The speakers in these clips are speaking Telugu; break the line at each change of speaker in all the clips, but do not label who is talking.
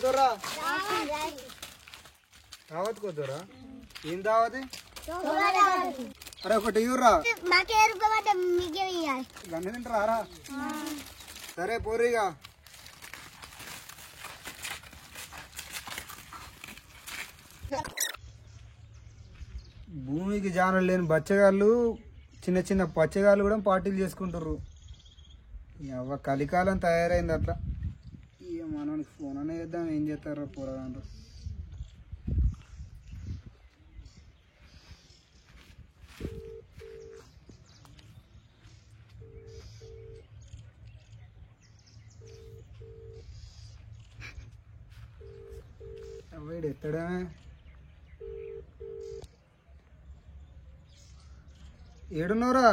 పోతురా దావత్ కోతురా ఏం దావతి అరే ఒకటి ఇవ్వరా గంట తింటారా సరే పోరిగా భూమికి జానలు లేని బచ్చగాళ్ళు చిన్న చిన్న పచ్చగాళ్ళు కూడా పార్టీలు చేసుకుంటారు కలికాలం తయారైంది అట్లా ఇక మనకి ఫోన్ అనే చేద్దాం ఏం చేస్తారో పోరగాళ్ళు వీడు ఎత్తడమే ఏడున్నారా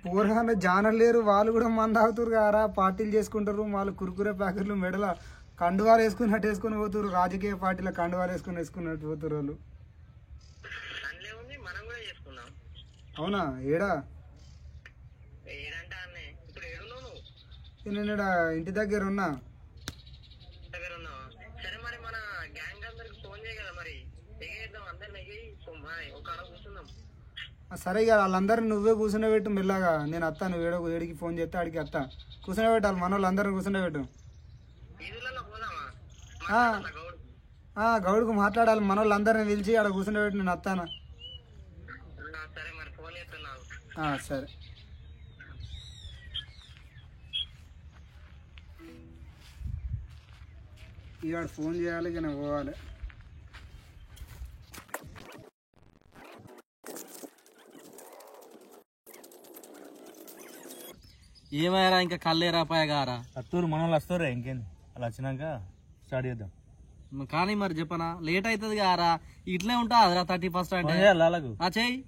పోరగానే జానలు లేరు వాళ్ళు కూడా మంది తాగుతారు కారా పార్టీలు చేసుకుంటారు వాళ్ళు కురుకురే ప్యాకెట్లు మెడల కండువాలు వేసుకున్నట్టు వేసుకుని పోతారు రాజకీయ పార్టీల కండువాలు వేసుకున్నట్టు పోతారు వాళ్ళు అవునా ఏడా నేను ఇంటి దగ్గర ఉన్నా సరే ఇక వాళ్ళందరినీ నువ్వే కూర్చునేబెట్టు మెల్లగా నేను అత్తా నువ్వు ఏడికి ఫోన్ చేస్తే ఆడికి అత్తా కూర్చునేబెట్టాలి మన వాళ్ళందరినీ కూర్చునేబెట్టు గౌడ్కు మాట్లాడాలి మన వాళ్ళందరినీ పిలిచి ఆడ కూర్చునేబెట్టు నేను అత్తానా సరే ఇవాడు ఫోన్ చేయాలి ఇక నేను పోవాలి
ఏమయ్యారా ఇంకా కళ్ళేరా పాయగారా
అత్తూరు మన వాళ్ళు వస్తారా ఇంకేంది అలా వచ్చినాక స్టార్ట్ చేద్దాం
కానీ మరి చెప్పనా లేట్ అవుతుంది కారా ఇట్లే ఉంటా 31st అంటే చెయ్యి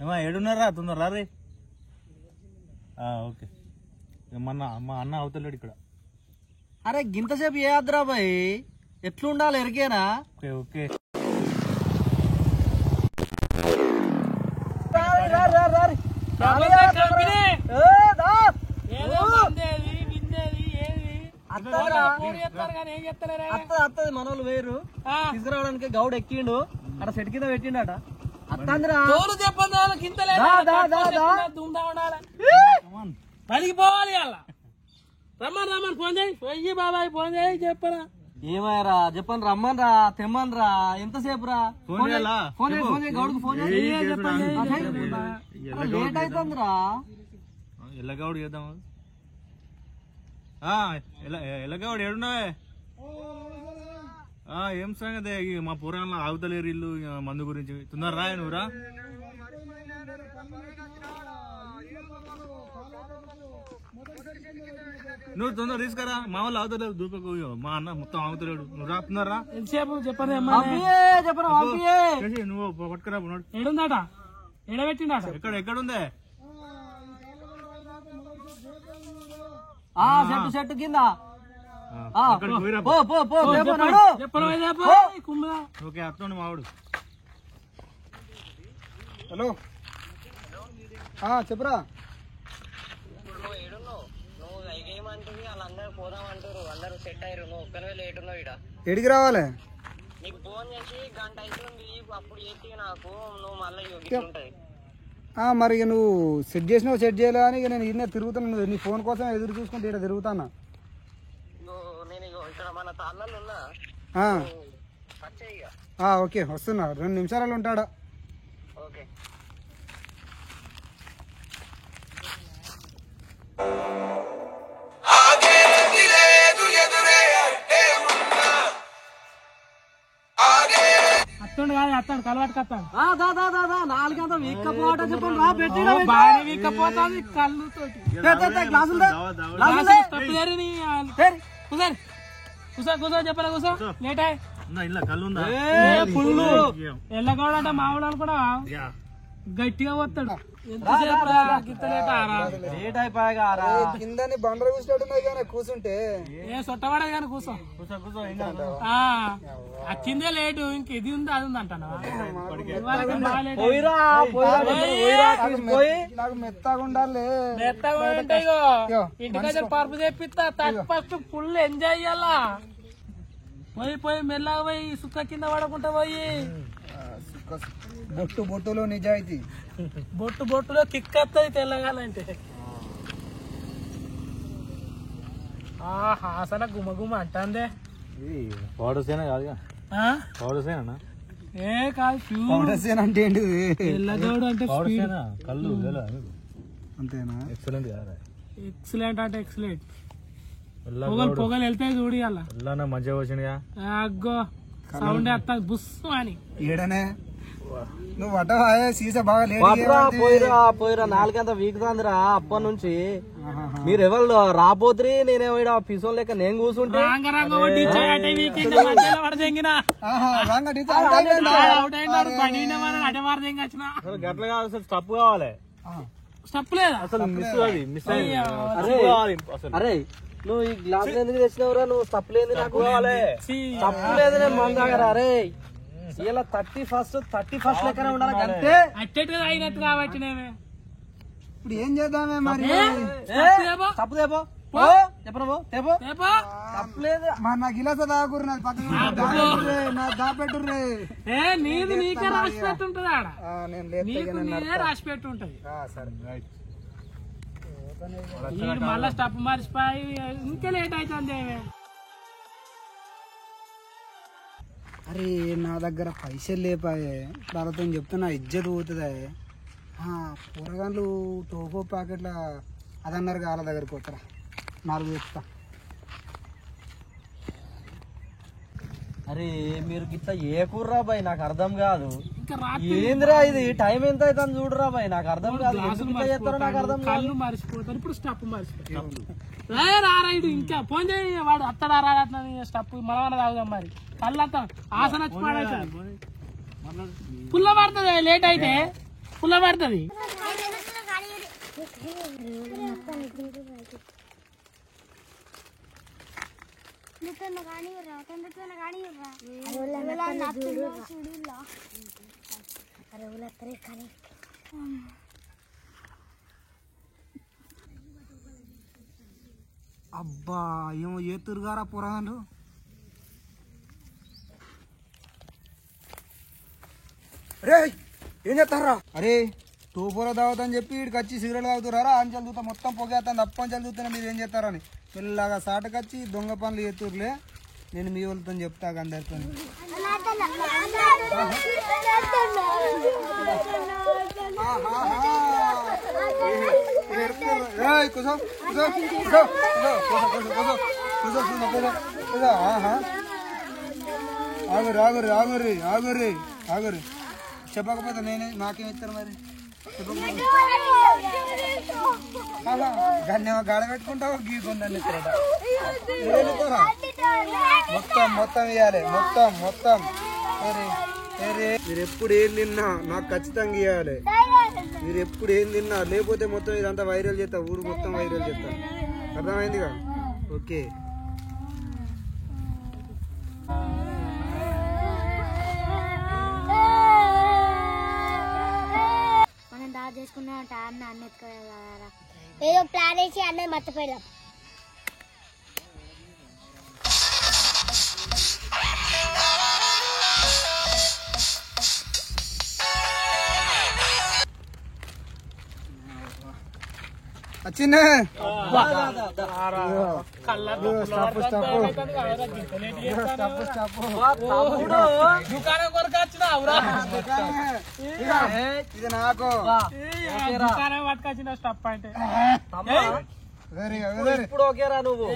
ఏమా ఏడున్నారా తొందరరా రే ఓకే మా అన్న అవుతలేడు ఇక్కడ
అరే గింతసేపు ఏ అద్రా బాయ్ ఎట్లుండాలి ఎరికేనా
ఓకే ఓకే
అత్తది మనోళ్ళు వేరు తీసుకురావడానికి గౌడ్ ఎక్కిండు అక్కడ సెట్ కింద పెట్టిండట అత్తందిరా
పనికి పోవాలి అలా రమ్మని ఫోన్ చేయి పోయి బాబాయ్ ఫోన్ చేయి చెప్పరా
ఏమయ్యారా చెప్పండి రమ్మని రా తెమ్మని రా ఎంతసేపు రా ఫోన్ చేయి గౌడ్కి ఫోన్ లేట్ అవుతుందిరా
ఎల్లగౌడు చేద్దాం ఎల్లగౌడు ఏడున్నావే ఏం సంగతి మా పురాణంలో ఆగుతలేరు ఇల్లు మందు గురించి తొందరరా నువ్వురా నువ్వు తొందర తీసుకురా మా వాళ్ళు ఆగుతలేరు దూపకు మా అన్న మొత్తం ఆగుతలేడు నువ్వు రాతున్నారా
ఎంతసేపు చెప్పండి
నువ్వు పట్టుకురా
ఏడుందట ఎడబెట్టిండట
ఎక్కడుందే
చెట్టు కింద
ఓకే అట్లా మావాడు
హలో చెప్పురా ఎడికి రావాలి మరి ఇక నువ్వు సెట్ చేసినావు సెట్ చేయలే అని ఇక నేను ఇన్న తిరుగుతాను నీ ఫోన్ కోసం ఎదురు చూసుకుంటే ఇక్కడ తిరుగుతానా ఓకే వస్తున్నా 2 నిమిషాలలో ఉంటాడా
అత్తండు కాదు అత్తాడు కలవాటు కత్తాడు
నాలుగంతా వీక్కపోవట చెప్పండి రా పెట్టి
వీక్కపోతుంది కళ్ళుతోటి కూసో చెప్పరా కూసో లేట్
కళ్ళు
ఎల్లగౌడ అంటే మావాడు కూడా గట్టిగా వస్తాడు ఎంతసేపు రా గిత్తలేట ఆరా
లేట్ అయిపోయాగా రా
కిందని బండలు కూర్చున్నట్టున్నాయి కానీ కూర్చుంటే
ఏ సొట్టబడదు కానీ కూర్చో ఆ కిందే లేటు ఇంక ఇది ఉంది అది ఉంది అంటాను
పోయిరా పోయిరా పోయి
నాకు మెత్తగా ఉండాలి
మెత్తగా ఉంటాయి ఇంటికైతే పరుపు తెప్పిస్తా ఫస్ట్ ఫుల్ ఎంజాయ్ చేయాలా పోయి పోయి మెల్లగా పోయి సుక్క కింద పడకుండా పోయి
బొట్టు బొట్టులో నిజాయితీ
బొట్టు బొట్టులో కిక్ వస్తుంది తెల్లగాలంటే ఆహా అసలు గుమ గుమ అంటాందే
పౌడర్సేనా కాదుగా
ఆ?
పౌడర్సేనా
ఏ కాదు ప్యూర్
పౌడర్సేన అంటే ఏంటిది
తెల్లగౌడు అంటే
పౌడర్సేనా కళ్ళు
అంతేనా
ఎక్సలెంట్ కాదా
ఎక్సలెంట్ అంటే ఎక్సలెంట్ పొగలు పొగలు వెళ్తాయి చూడి అలా
ఎల్లా మంచిగా వచ్చిందిగా
అగ్గో సౌండ్ వస్తా బుస్ అని
ఏడనే నువ్వు వటవా సీసా బాగా లేట్
పోయిరా పోయిరా నాలుగంతా వీకుతాందిరా అప్పటి నుంచి మీరు ఎవరు రాపోతురి నేనేమో ఈడ పిసోన్ లెక్క నేను కూర్చుంటే
రంగరంగ వడ్డించే అటే వీకెండ్ మధ్యలో పడదెంగిన అవుట్ అయినారు పడిన మనం అటే పడదెంగచ్చిన
అసలు గట్ల కాదు అసలు స్టప్ కావాలి
స్టెప్ లేదా
అసలు మిస్ అది మిస్ అయింది
అరే
అసలు
అరే నువ్వు ఈ గ్లాస్ ఎందుకు తెచ్చినవురా నువ్వు తప్పలేదు నాకు కావాలి తప్పలేదు నేను మన దగ్గర అరే ఇలా 31st లెక్కనే ఉండాలి అంతే
అట్టేట్టుగా అయినట్టు కాబట్టి నేమే
ఇప్పుడు ఏం చేద్దామే మరి
తప్పు తేపో చెప్పరా తేపో తప్పలేదు
మరి నాకు ఇలా దాగురు నాది పక్కన నా దాపెట్టుర్రే
ఏ నీది నీకే రాసి పెట్టుంటది ఆడ
నేను
నీకు నీదే రాసి పెట్టుంటది
సరే
వీడు మళ్ళా స్టప్ మర్చిపోయి ఇంకా లేట్ అవుతుంది ఏమే
అరే నా దగ్గర పైసలు లేపాయే వాళ్ళతో చెప్తే నా ఇజ్జత్ పోతుందా కూరగాయలు టోకో ప్యాకెట్ల అదన్నారు వాళ్ళ దగ్గరికి వస్తారా 4 చెప్తా
అరే మీరు గిట్లా ఏ కూర్రా బాయ్ నాకు అర్థం కాదు
ఇంకా రాత్రి
ఏందిరా ఇది టైం ఎంత అవుతుంది చూడరా బాయ్ నాకు అర్థం కాదు ఎందుకు ఇట్లా చేస్తారో నాకు అర్థం కాదు
కళ్ళు మర్చిపోతారు ఇప్పుడు స్టప్ మర్చిపోతారు రారాయుడు ఇంకా ఫోన్ చేయి వాడు అత్తడా రాడట్లా స్టప్ మనమన్న తాగుదాం మరి కళ్ళు అంతా ఆసన వచ్చి పాడవుతుంది పుల్ల పడుతుంది లేట్ అయితే పుల్ల పడుతుంది
అబ్బా ఏమో ఏతురుగారా పురాణాలు అరే ఏం చేస్తారా అరే టోపోలో తాగుతాని చెప్పి ఇక్కడికి వచ్చి సిగరెట్ తాగుతారా అని చదువుతా మొత్తం పొగేస్తాను తప్పని చదువుతున్నా మీరు ఏం చేస్తారని పిల్లలాగా సాటకొచ్చి దొంగ పనులు చేతుర్లే నేను మీ వాళ్ళతో చెప్తా అందరితో ఆగురి ఆగురి ఆగురి ఆగురి ఆగురి చెప్పకపోతే నేనే నాకేం ఇస్తారు మరి గన్నేమో గాడ పెట్టుకుంటావు గీకుందని ఇస్తారట మొత్తం మొత్తం ఇవ్వాలి మొత్తం మొత్తం సరే సరే మీరు ఎప్పుడు ఏం తిన్నా నాకు ఖచ్చితంగా ఇవ్వాలి మీరు ఎప్పుడు ఏం తిన్నా లేకపోతే మొత్తం ఇదంతా వైరల్ చేస్తా ఊరు మొత్తం వైరల్ చేస్తా అర్థమైందిగా ఓకే
ఏదో ప్లాన్ వేసి అన్నది మర్చిపోయాం
వచ్చిందే
దుకాణం కొరకు వచ్చినావురా
ఇది నాకు
దుకాణం పట్టుకొచ్చిన స్టప్ అంటే
వెరీ వెరీ
ఇప్పుడు ఓకేరా నువ్వు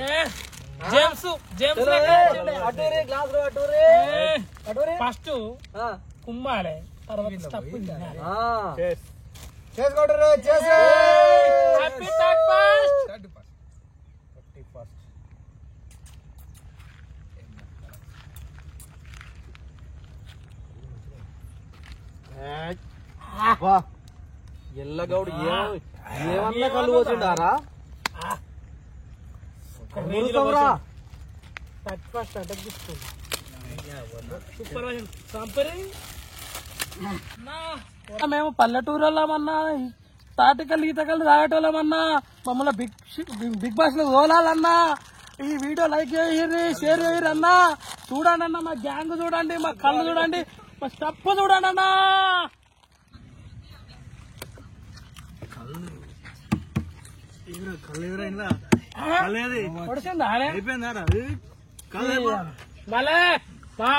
జేమ్స్ జేమ్స్
అటూరే గ్లాస్ అటూరే
ఫస్ట్ కుమ్మాలే తర్వాత స్టప్
చేసుకోండి చేసే
హ్యాపీ థర్డ్ ఫస్ట్
ఎల్లగౌడు ఏమన్నా కళ్ళు పోతుండారా
మేము పల్లెటూరు వాళ్ళమన్నా తాటికల్లు ఈతకల్లు తాగేటోళ్ళమన్నా మమ్మల్ని బిగ్ బాస్ లో తోలాలన్నా ఈ వీడియో లైక్ చేయరు షేర్ చేయరు అన్నా. చూడండి అన్న, మా గ్యాంగ్ చూడండి, మా కళ్ళు చూడండి, మా స్టెప్ చూడండి అన్నా.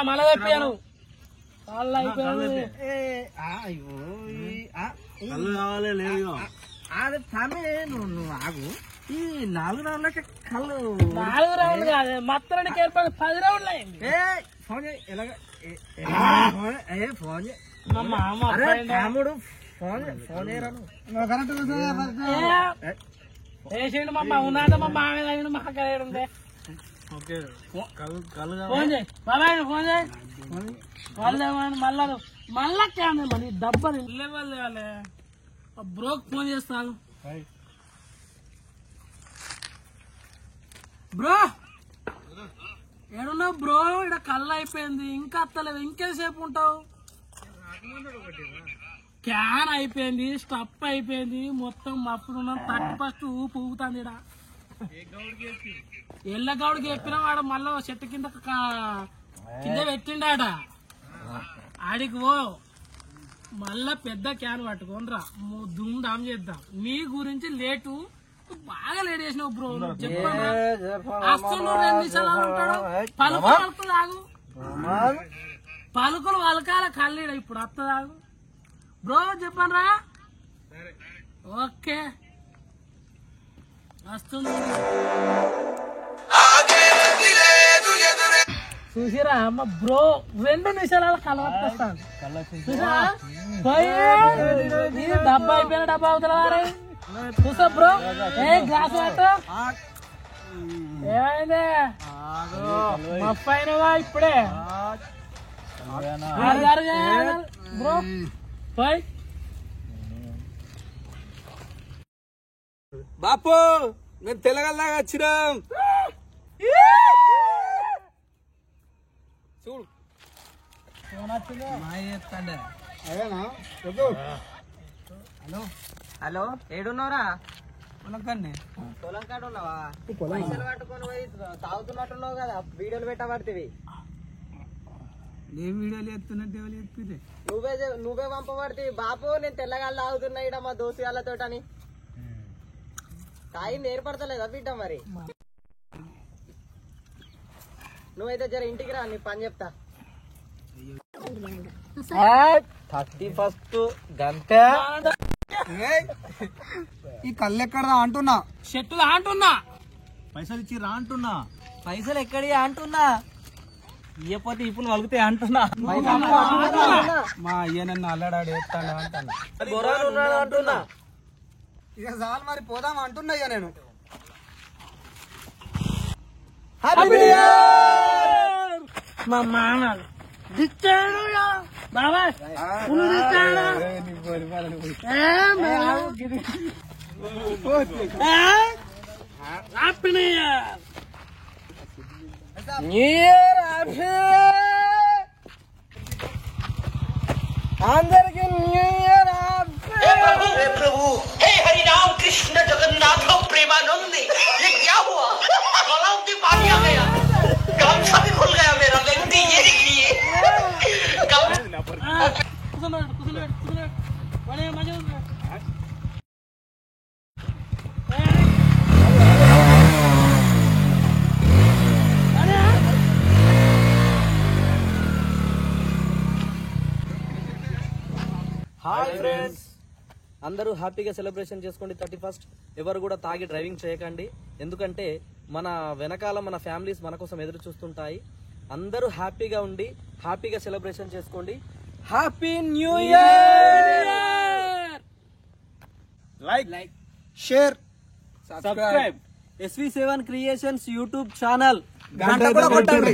మళ్ళీ చెప్పాను వాళ్ళు అయిపోయింది.
కావాలి లేదు
అది తమే నువ్వు ఆగు. ఈ 4 రౌండ్లకి కళ్ళు
4 రౌండ్లు కాదు, మొత్తం ఏర్పడి 10 రౌండ్లు అయింది.
ఫోన్
తమ్ముడు వేసిండు మా ఉన్నాడు, మా మామ తగిన మా అక్కడ ఫోన్ చేయి బాబాయ్, ఫోన్ చేయి మళ్ళా క్యాన్ మళ్ళీ డబ్బని లేవాలి. బ్రోక్ ఫోన్ చేస్తాను. బ్రో ఏడున్నావు బ్రో? ఇక్కడ కళ్ళు అయిపోయింది, ఇంకా అత్తలేవు, ఇంకేసేపు ఉంటావు? క్యాన్ అయిపోయింది, స్టప్ అయిపోయింది, మొత్తం మప్పుడున్నాం. 31 ఊపు ఊగుతుంది. ఇక్కడ ఎల్లగౌడికి చెప్పినా వాడు మళ్ళా చెట్టు కింద పెట్టిండాడ. ఆడికి ఓ మళ్ళా పెద్ద క్యాన్ పట్టుకోనరా, దుమ్డామ్ చేద్దాం. నీ గురించి లేటు బాగా లేట్ చేసినావు బ్రో. చెప్పండి, అసలు 2 నిమిషాలు ఉంటాడు. పలుకులు తాగు, పలుకులు వలకాల కల్లీడ ఇప్పుడు అత్త తాగు బ్రో. చెప్పండి రా. ఓకే వస్తుంది. చూసిరా అమ్మ బ్రో, 2 నిమిషాల కలవస్తాను. డబ్బా అయిపోయిన డబ్బా అవుతారా? చూసా బ్రో, ఏ గ్లాస్ పట్టు. ఏమైంది మప్పైనవా ఇప్పుడే బ్రో? పోయి
బాపు మేము తెలంగాణలాగా వచ్చినాం. చూడు హలో ఏడున్నావురా? పొలం కాడ ఉన్నావా? పైసలు పట్టుకొని పోయి తాగుతున్నట్టున్నావు కదా, వీడియోలు పెట్టబడుతుంది.
ఏం వీడియోలు ఎత్తున్నట్టు ఎవరు ఎత్తుతే?
నువ్వే పంపబడితే. బాపు నేను తెల్లగాళ్ళు తాగుతున్నా ఇడ మా దోస్తు వాళ్ళతో అని. తాగింది ఏర్పడతలేదా బిడ్డ? మరి నువ్వైతే జర ఇంటికి రా, నీ పని చెప్తా. 31 గంట
ఈ కళ్ళు ఎక్కడ అంటున్నా,
చెట్టులు అంటున్నా,
పైసలు ఇచ్చి రా అంటున్నా.
పైసలు ఎక్కడి అంటున్నా, ఇయ్యపోతే ఇప్పుడు వలుగుతాయి అంటున్నా.
మా అయ్య నన్ను అల్లడాడు ఎత్తాడు అంటాను.
అంటున్నా.
ఇక చాలు మరి పోదాం అంటున్నా. ఇక నేను
మా మానాలు దిచ్చాడు బాబాయ్, happy new year.
New year అందరికి న్యూ ఇయర్.
प्रभु हे हरि राम कृष्ण जगन्नाथ प्रेमानंद, ये क्या हुआ? गला में पानी आ गया, गामछा भी खुल गया मेरा। गलती ये देखिए
హాయ్ ఫ్రెండ్స్, అందరూ హ్యాపీగా సెలబ్రేషన్ చేసుకోండి 31st. ఎవరు కూడా తాగి డ్రైవింగ్ చేయకండి, ఎందుకంటే మన వెనకాల మన ఫ్యామిలీస్ మన కోసం ఎదురు చూస్తుంటాయి. అందరూ హ్యాపీగా ఉండి హ్యాపీగా సెలబ్రేషన్ చేసుకోండి. Happy new year.
Like share
subscribe SV7 creations YouTube channel.
గంట కూడా కొట్టండి.